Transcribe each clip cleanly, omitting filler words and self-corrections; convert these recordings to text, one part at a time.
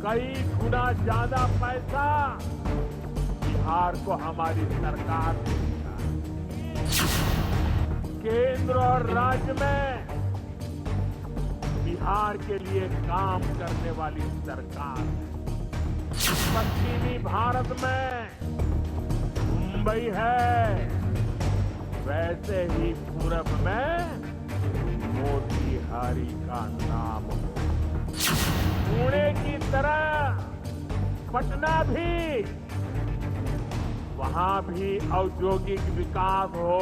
कई गुना ज्यादा पैसा बिहार को हमारी सरकार ने दिया है। केंद्र और राज्य में बिहार के लिए काम करने वाली सरकार है। पश्चिमी भारत में मुंबई है, वैसे ही पूरब में मोतीहारी का नाम हो। पुणे की तरह पटना भी, वहां भी औद्योगिक विकास हो।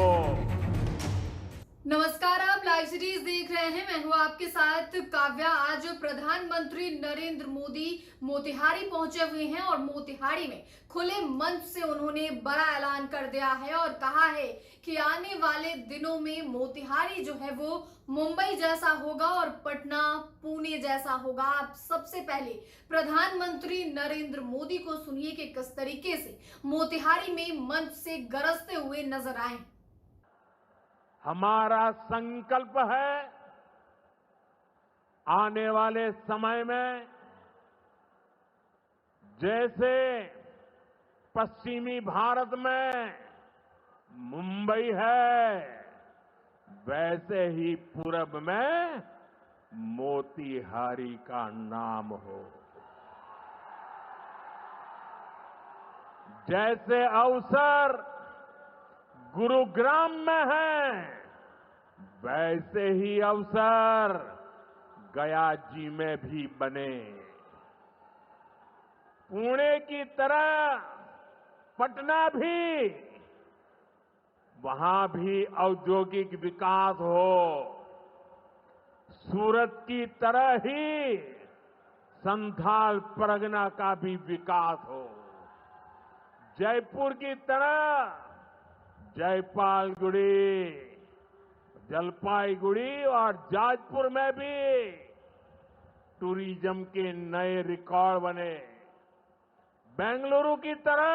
नमस्कार, आप लाइव सीरीज देख रहे हैं। मैं हूं आपके साथ काव्या। आज प्रधानमंत्री नरेंद्र मोदी मोतिहारी पहुंचे हुए हैं और मोतिहारी में खुले मंच से उन्होंने बड़ा ऐलान कर दिया है और कहा है कि आने वाले दिनों में मोतिहारी जो है वो मुंबई जैसा होगा और पटना पुणे जैसा होगा। आप सबसे पहले प्रधानमंत्री नरेंद्र मोदी को सुनिए कि किस तरीके से मोतिहारी में मंच से गरजते हुए नजर आए। हमारा संकल्प है आने वाले समय में जैसे पश्चिमी भारत में मुंबई है, वैसे ही पूरब में मोतीहारी का नाम हो। जैसे अवसर गुरुग्राम में है, वैसे ही अवसर गया जी में भी बने। पुणे की तरह पटना भी, वहां भी औद्योगिक विकास हो। सूरत की तरह ही संथाल परगना का भी विकास हो। जयपुर की तरह जयपालगुड़ी, जलपाईगुड़ी और जाजपुर में भी टूरिज्म के नए रिकॉर्ड बने। बेंगलुरु की तरह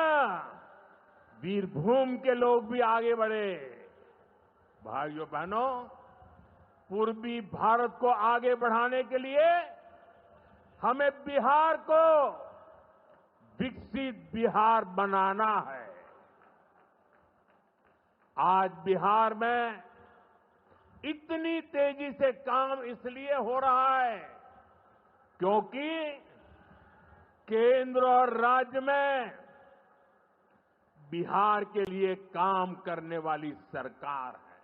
वीरभूम के लोग भी आगे बढ़े। भाइयों बहनों, पूर्वी भारत को आगे बढ़ाने के लिए हमें बिहार को विकसित बिहार बनाना है। आज बिहार में इतनी तेजी से काम इसलिए हो रहा है क्योंकि केंद्र और राज्य में बिहार के लिए काम करने वाली सरकार है।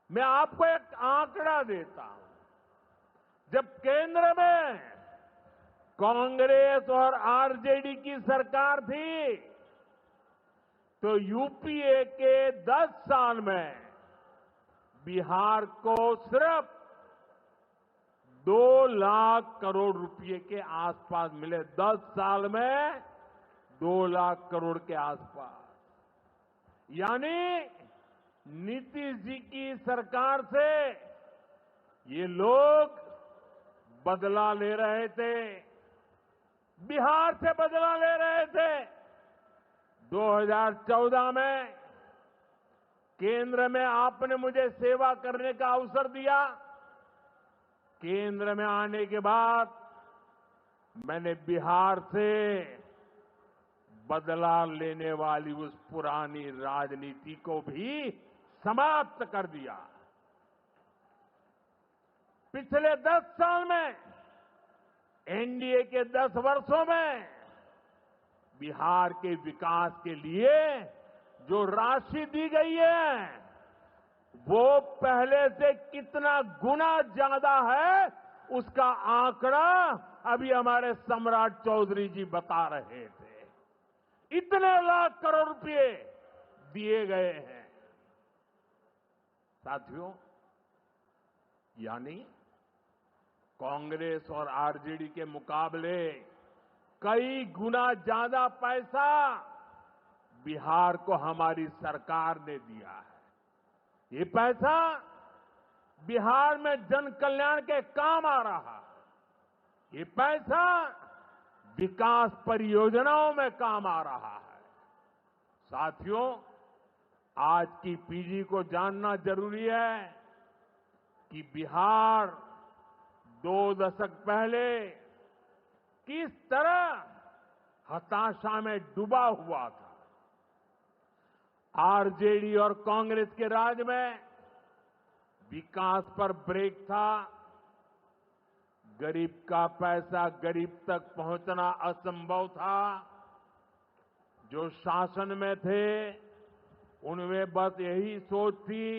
मैं आपको एक आंकड़ा देता हूं। जब केंद्र में कांग्रेस और आरजेडी की सरकार थी तो यूपीए के 10 साल में बिहार को सिर्फ 2 लाख करोड़ रुपए के आसपास मिले। 10 साल में 2 लाख करोड़ के आसपास। यानी नीतीश जी की सरकार से ये लोग बदला ले रहे थे, बिहार से बदला ले रहे थे। 2014 में केंद्र में आपने मुझे सेवा करने का अवसर दिया। केंद्र में आने के बाद मैंने बिहार से बदला लेने वाली उस पुरानी राजनीति को भी समाप्त कर दिया। पिछले 10 साल में, एनडीए के 10 वर्षों में बिहार के विकास के लिए जो राशि दी गई है वो पहले से कितना गुना ज्यादा है, उसका आंकड़ा अभी हमारे सम्राट चौधरी जी बता रहे थे। इतने लाख करोड़ रुपए दिए गए हैं। साथियों, यानी कांग्रेस और आरजेडी के मुकाबले कई गुना ज्यादा पैसा बिहार को हमारी सरकार ने दिया है। ये पैसा बिहार में जन कल्याण के काम आ रहा है। ये पैसा विकास परियोजनाओं में काम आ रहा है। साथियों, आज की पीढ़ी को जानना जरूरी है कि बिहार 2 दशक पहले किस तरह हताशा में डूबा हुआ था। आरजेडी और कांग्रेस के राज में विकास पर ब्रेक था। गरीब का पैसा गरीब तक पहुंचना असंभव था। जो शासन में थे उनमें बस यही सोच थी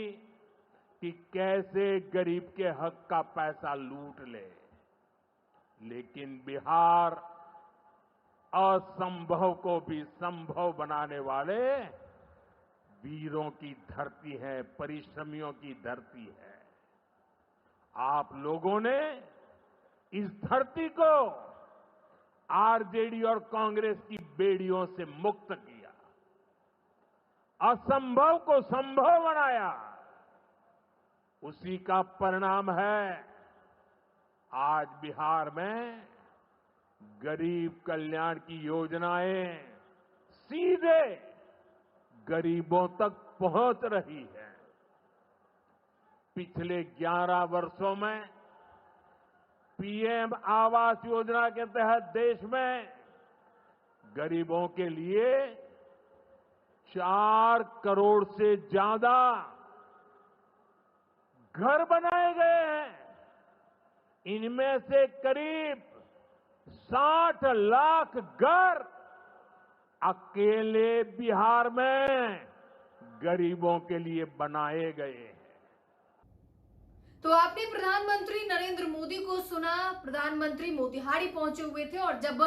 कि कैसे गरीब के हक का पैसा लूट ले। लेकिन बिहार असंभव को भी संभव बनाने वाले वीरों की धरती है, परिश्रमियों की धरती है। आप लोगों ने इस धरती को आरजेडी और कांग्रेस की बेड़ियों से मुक्त किया, असंभव को संभव बनाया। उसी का परिणाम है आज बिहार में गरीब कल्याण की योजनाएं सीधे गरीबों तक पहुंच रही है। पिछले 11 वर्षों में पीएम आवास योजना के तहत देश में गरीबों के लिए 4 करोड़ से ज्यादा घर बनाए गए हैं। इनमें से करीब 60 लाख घर अकेले बिहार में गरीबों के लिए बनाए गए हैं। तो आपने प्रधानमंत्री नरेंद्र मोदी को सुना। प्रधानमंत्री मोतिहारी पहुंचे हुए थे और जब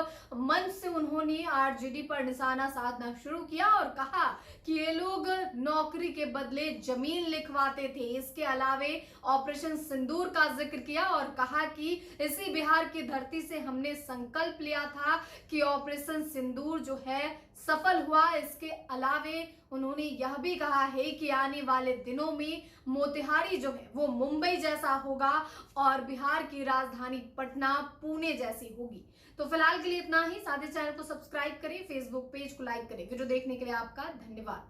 मंच से उन्होंने आरजेडी पर निशाना साधना शुरू किया और कहा कि ये लोग नौकरी के बदले जमीन लिखवाते थे। इसके अलावे ऑपरेशन सिंदूर का जिक्र किया और कहा कि इसी बिहार की धरती से हमने संकल्प लिया था कि ऑपरेशन सिंदूर जो है सफल हुआ। इसके अलावे उन्होंने यह भी कहा है कि आने वाले दिनों में मोतिहारी जो है वो मुंबई जैसा होगा और बिहार की राजधानी पटना पुणे जैसी होगी। तो फिलहाल के लिए इतना ही। साथ ही चैनल को सब्सक्राइब करें, फेसबुक पेज को लाइक करें। वीडियो देखने के लिए आपका धन्यवाद।